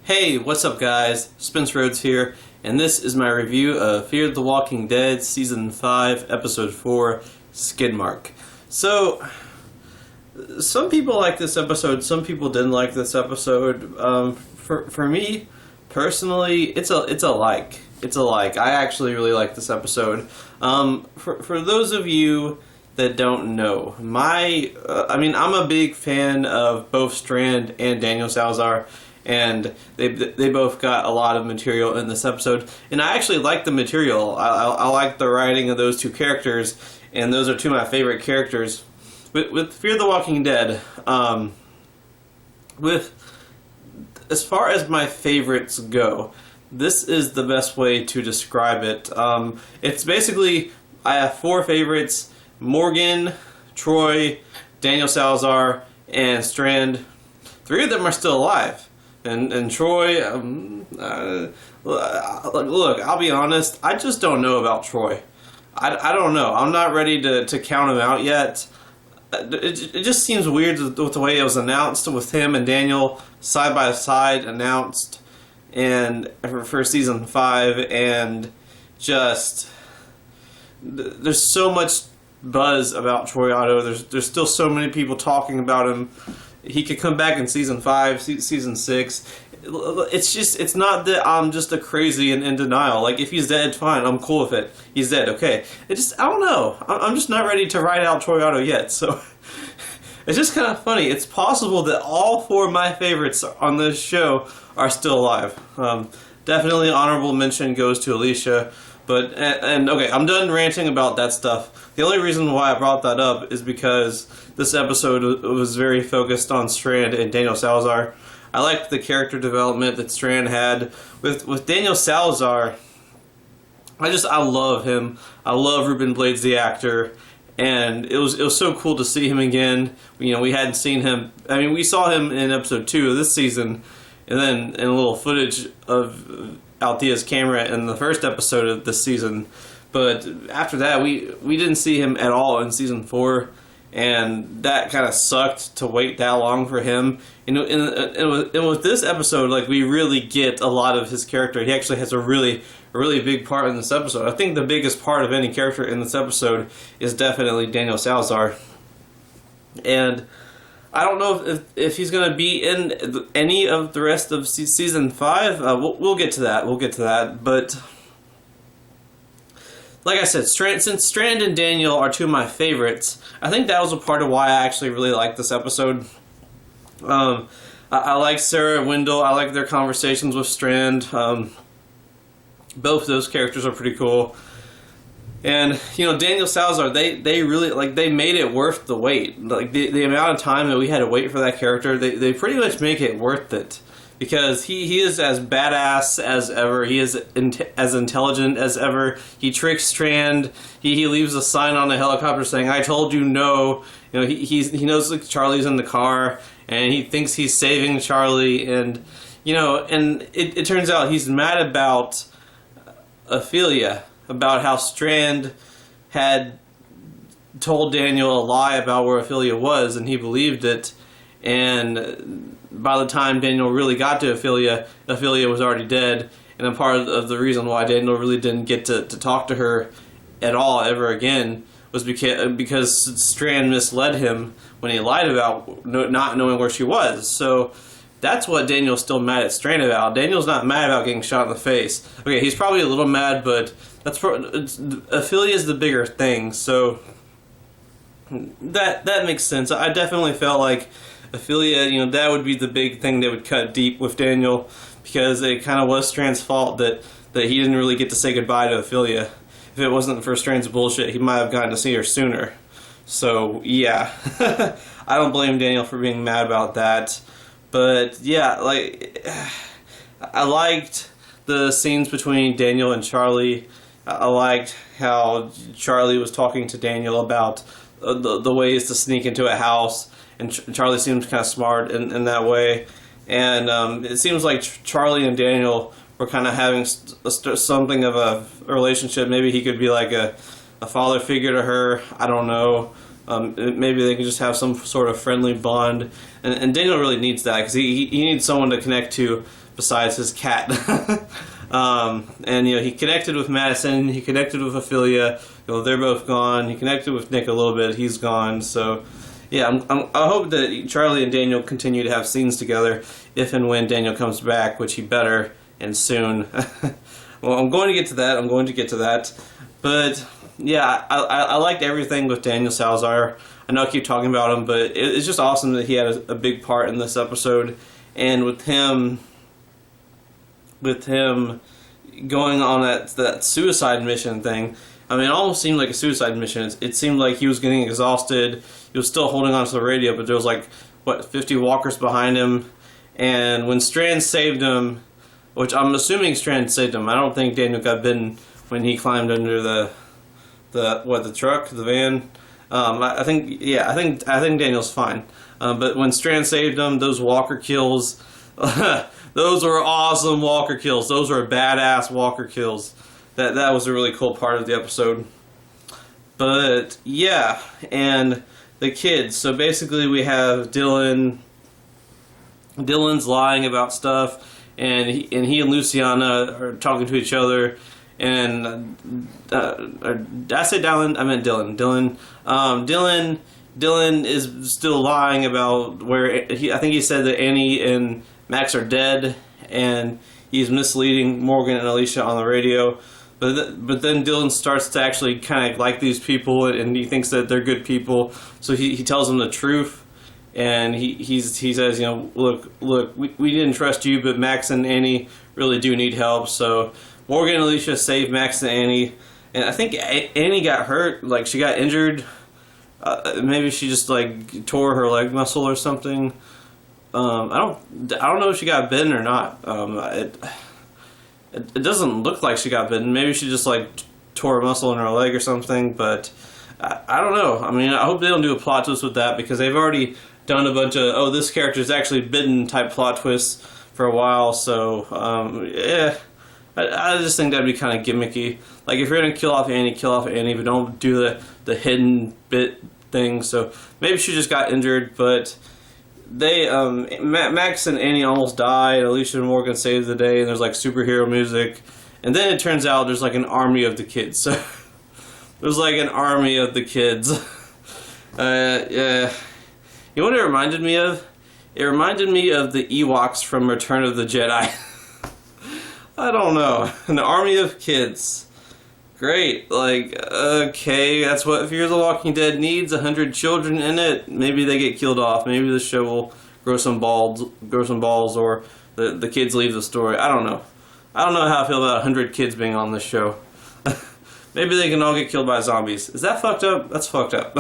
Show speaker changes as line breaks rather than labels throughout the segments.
Hey, what's up guys? Spence Rhodes here, and this is my review of Fear the Walking Dead Season 5, Episode 4, Skid Mark. So, some people like this episode, some people didn't like this episode. For me, personally, it's a like. It's a like. I actually really like this episode. For those of you that don't know, I'm a big fan of both Strand and Daniel Salazar. And they both got a lot of material in this episode, and I actually like the material. I like the writing of those two characters, and those are two of my favorite characters. With Fear the Walking Dead, as far as my favorites go, this is the best way to describe it. It's basically, I have four favorites: Morgan, Troy, Daniel Salazar, and Strand. Three of them are still alive. And Troy, look, I'll be honest, I just don't know about Troy. I don't know. I'm not ready to count him out yet. It just seems weird with the way it was announced, with him and Daniel side by side announced and for Season 5, and just there's so much buzz about Troy Otto. There's still so many people talking about him. He could come back in Season 5, Season 6. It's not that I'm just a crazy and in denial. Like, if he's dead, fine, I'm cool with it. He's dead, okay. I don't know. I'm just not ready to write out Troy Otto yet, so it's just kind of funny. It's possible that all four of my favorites on this show are still alive. Definitely honorable mention goes to Alicia. But, and okay, I'm done ranting about that stuff. The only reason why I brought that up is because this episode was very focused on Strand and Daniel Salazar. I liked the character development that Strand had. With Daniel Salazar, I love him. I love Ruben Blades, the actor. And it was so cool to see him again. You know, we hadn't seen him. I mean, we saw him in episode 2 of this season, and then in a little footage of Althea's camera in the first episode of this season, but after that we didn't see him at all in Season 4, and that kind of sucked to wait that long for him. And with this episode, like, we really get a lot of his character. He actually has a really big part in this episode. I think the biggest part of any character in this episode is definitely Daniel Salazar, and I don't know if he's going to be in any of the rest of Season 5. We'll get to that. We'll get to that. But like I said, since Strand and Daniel are two of my favorites, I think that was a part of why I actually really liked this episode. I like Sarah and Wendell. I like their conversations with Strand. Both those characters are pretty cool. And, you know, Daniel Salazar, they really, like, they made it worth the wait. Like, the amount of time that we had to wait for that character, they pretty much make it worth it. Because he is as badass as ever. He is as intelligent as ever. He tricks Strand. He leaves a sign on the helicopter saying, "I told you no." You know, he knows, like, Charlie's in the car, and he thinks he's saving Charlie. And, you know, and it turns out he's mad about Ophelia, about how Strand had told Daniel a lie about where Ophelia was, and he believed it. And by the time Daniel really got to Ophelia was already dead. And a part of the reason why Daniel really didn't get to talk to her at all ever again was because Strand misled him when he lied about not knowing where she was. So that's what Daniel's still mad at Strand about. Daniel's not mad about getting shot in the face. Okay, he's probably a little mad, but Ophelia's the bigger thing, so that makes sense. I definitely felt like Ophelia, you know, that would be the big thing that would cut deep with Daniel, because it kind of was Strand's fault that he didn't really get to say goodbye to Ophelia. If it wasn't for Strand's bullshit, he might have gotten to see her sooner. So, yeah. I don't blame Daniel for being mad about that. But, yeah, like, I liked the scenes between Daniel and Charlie. I liked how Charlie was talking to Daniel about the ways to sneak into a house, and Charlie seems kind of smart in that way. And it seems like Charlie and Daniel were kind of having something of a relationship. Maybe he could be like a father figure to her. I don't know. Maybe they can just have some sort of friendly bond. And Daniel really needs that because he needs someone to connect to besides his cat. And he connected with Madison, he connected with Ophelia. They're both gone. He connected with Nick a little bit. He's gone. So yeah, I hope that Charlie and Daniel continue to have scenes together if and when Daniel comes back, which he better, and soon. Well, I'm going to get to that. But yeah, I liked everything with Daniel Salazar. I know I keep talking about him, but it's just awesome that he had a big part in this episode. And with him going on that suicide mission thing, I mean, it almost seemed like a suicide mission. It seemed like he was getting exhausted. He was still holding on to the radio, but there was 50 walkers behind him. And when Strand saved him, which I'm assuming Strand saved him, I don't think Daniel got bitten when he climbed under the truck, the van. I think Daniel's fine. But when Strand saved him, those walker kills, those were awesome walker kills. Those were badass walker kills. That was a really cool part of the episode. But yeah, and the kids. So basically we have Dylan. Dylan's lying about stuff, and he and Luciana are talking to each other. And did I say Dylan? I meant Dylan. Dylan is still lying about where I think he said that Annie and Max are dead, and he's misleading Morgan and Alicia on the radio. But then Dylan starts to actually kind of like these people, and he thinks that they're good people. So he tells them the truth. And he says, look, we didn't trust you, but Max and Annie really do need help. So Morgan and Alicia saved Max and Annie, and I think Annie got hurt, she got injured. Maybe she just tore her leg muscle or something. I don't know if she got bitten or not. It doesn't look like she got bitten. Maybe she just tore a muscle in her leg or something. But I don't know. I mean, I hope they don't do a plot twist with that, because they've already done a bunch of this character's actually bitten type plot twists for a while. So yeah, I just think that'd be kind of gimmicky. If you're gonna kill off Annie, but don't do the hidden bit thing. So maybe she just got injured, but they Max and Annie almost die, and Alicia and Morgan save the day, and there's superhero music, and then it turns out there's an army of the kids. So there's an army of the kids. Yeah. You know what it reminded me of? It reminded me of the Ewoks from Return of the Jedi. I don't know. An army of kids. Great. Okay, that's what Fear the Walking Dead needs. 100 children in it. Maybe they get killed off. Maybe the show will grow some balls, or the kids leave the story. I don't know. I don't know how I feel about 100 kids being on this show. Maybe they can all get killed by zombies. Is that fucked up? That's fucked up.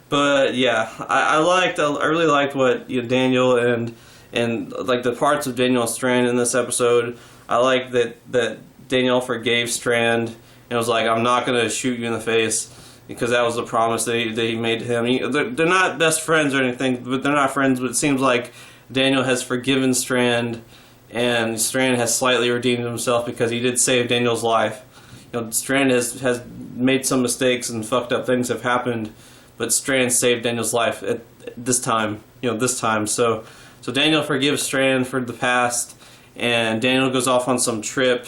But yeah, I really liked what Daniel and the parts of Daniel and Strand in this episode. I like that Daniel forgave Strand and was like, I'm not gonna shoot you in the face, because that was the promise that he made to him. They're not best friends or anything, but they're not friends. But it seems like Daniel has forgiven Strand, and Strand has slightly redeemed himself because he did save Daniel's life. Strand has made some mistakes and fucked up things have happened, but Strand saved Daniel's life at this time. So Daniel forgives Strand for the past, and Daniel goes off on some trip.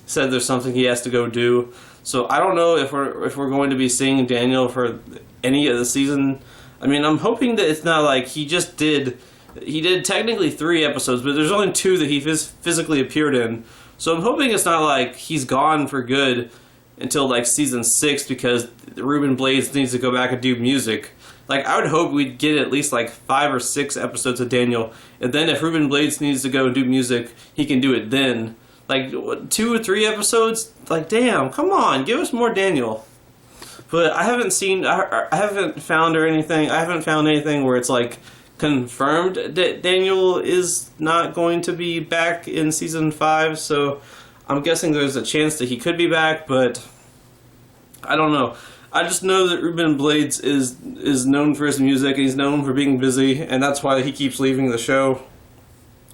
Said there's something he has to go do. So I don't know if we're going to be seeing Daniel for any of the season. I mean, I'm hoping that it's not he did technically 3 episodes, but there's only 2 that he physically appeared in. So I'm hoping it's not he's gone for good until season 6, because Ruben Blades needs to go back and do music. I would hope we'd get at least 5 or 6 episodes of Daniel, and then if Ruben Blades needs to go and do music, he can do it then. 2 or 3 episodes? Damn, come on, give us more Daniel. But I haven't found anything where it's confirmed that Daniel is not going to be back in season 5, so I'm guessing there's a chance that he could be back, but I don't know. I just know that Ruben Blades is known for his music, and he's known for being busy, and that's why he keeps leaving the show.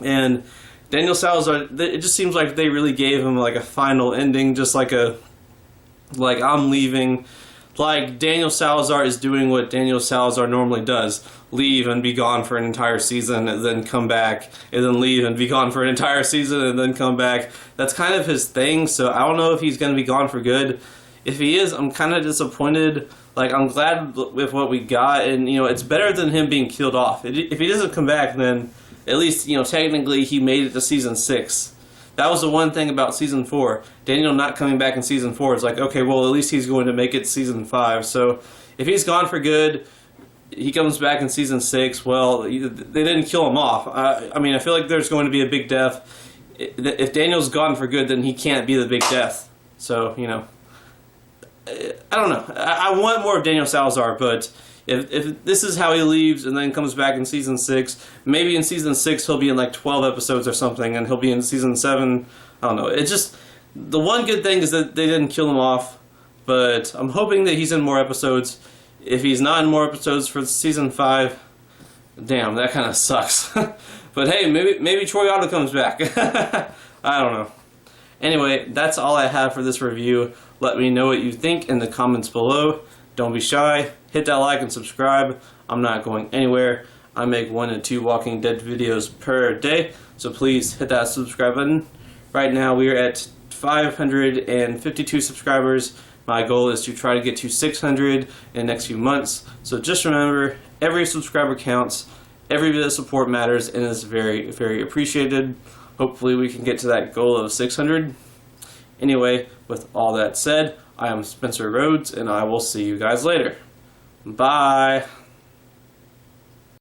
And Daniel Salazar, it just seems they really gave him a final ending, just I'm leaving. like Daniel Salazar is doing what Daniel Salazar normally does. Leave and be gone for an entire season and then come back, and then leave and be gone for an entire season and then come back. That's kind of his thing, so I don't know if he's going to be gone for good. If he is, I'm kind of disappointed. Like, I'm glad with what we got, and, you know, it's better than him being killed off. If he doesn't come back, then at least, you know, technically he made it to Season 6. That was the one thing about Season 4. Daniel not coming back in Season 4 is like, okay, well, at least he's going to make it to Season 5. So if he's gone for good, he comes back in Season 6, well, they didn't kill him off. I mean, I feel like there's going to be a big death. If Daniel's gone for good, then he can't be the big death. So, you know, I don't know. I want more of Daniel Salazar, but if this is how he leaves and then comes back in Season 6, maybe in Season 6 he'll be in like 12 episodes or something, and he'll be in Season 7. I don't know. It's just, the one good thing is that they didn't kill him off, but I'm hoping that he's in more episodes. If he's not in more episodes for Season 5, damn, that kind of sucks. But hey, maybe Troy Otto comes back. I don't know. Anyway, that's all I have for this review. Let me know what you think in the comments below. Don't be shy. Hit that like and subscribe. I'm not going anywhere. I make 1 to 2 Walking Dead videos per day, so please hit that subscribe button. Right now we are at 552 subscribers. My goal is to try to get to 600 in the next few months. So just remember, every subscriber counts. Every bit of support matters and is very, very appreciated. Hopefully we can get to that goal of 600. Anyway, with all that said, I am Spencer Rhodes, and I will see you guys later. Bye!